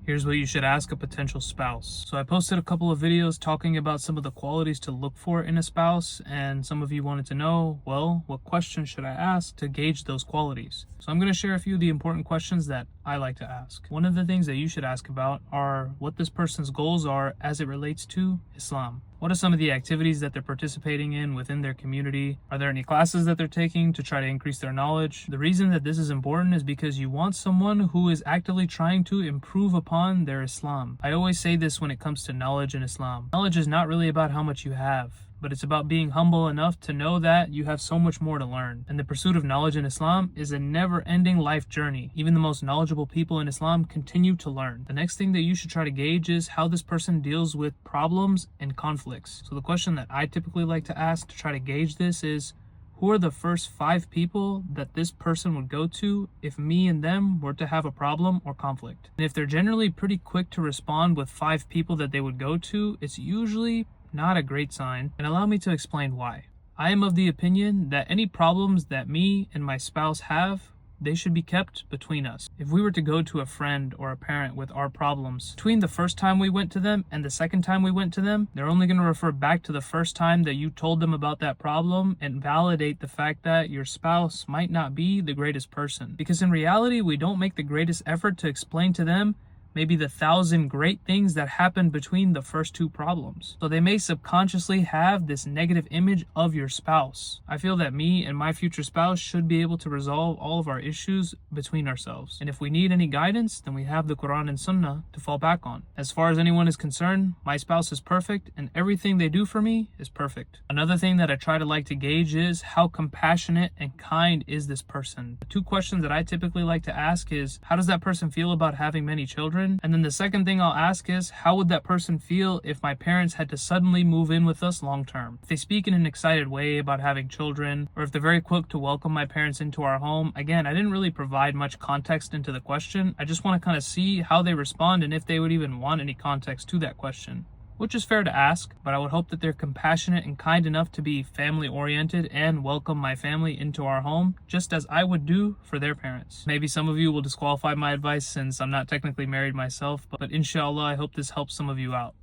Here's what you should ask a potential spouse. So I posted a couple of videos talking about some of the qualities to look for in a spouse, and some of you wanted to know, well, what questions should I ask to gauge those qualities? So I'm going to share a few of the important questions that I like to ask. One of the things that you should ask about are what this person's goals are as it relates to Islam. What are some of the activities that they're participating in within their community? Are there any classes that they're taking to try to increase their knowledge? The reason that this is important is because you want someone who is actively trying to improve upon their Islam. I always say this when it comes to knowledge in Islam. Knowledge is not really about how much you have, but it's about being humble enough to know that you have so much more to learn. And the pursuit of knowledge in Islam is a never-ending life journey. Even the most knowledgeable people in Islam continue to learn. The next thing that you should try to gauge is how this person deals with problems and conflicts. So the question that I typically like to ask to try to gauge this is, who are the first 5 people that this person would go to if me and them were to have a problem or conflict? And if they're generally pretty quick to respond with 5 people that they would go to, it's usually not a great sign, and allow me to explain why. I am of the opinion that any problems that me and my spouse have, they should be kept between us. If we were to go to a friend or a parent with our problems, between the first time we went to them and the second time we went to them, they're only going to refer back to the first time that you told them about that problem and validate the fact that your spouse might not be the greatest person. Because in reality, we don't make the greatest effort to explain to them maybe the 1,000 great things that happened between the first 2 problems. So they may subconsciously have this negative image of your spouse. I feel that me and my future spouse should be able to resolve all of our issues between ourselves. And if we need any guidance, then we have the Quran and Sunnah to fall back on. As far as anyone is concerned, my spouse is perfect and everything they do for me is perfect. Another thing that I try to like to gauge is how compassionate and kind is this person. The 2 questions that I typically like to ask is, how does that person feel about having many children? And then the second thing I'll ask is, how would that person feel if my parents had to suddenly move in with us long term? If they speak in an excited way about having children, or if they're very quick to welcome my parents into our home, again, I didn't really provide much context into the question. I just want to kind of see how they respond and if they would even want any context to that question. Which is fair to ask, but I would hope that they're compassionate and kind enough to be family oriented and welcome my family into our home, just as I would do for their parents. Maybe some of you will disqualify my advice since I'm not technically married myself, but inshallah, I hope this helps some of you out.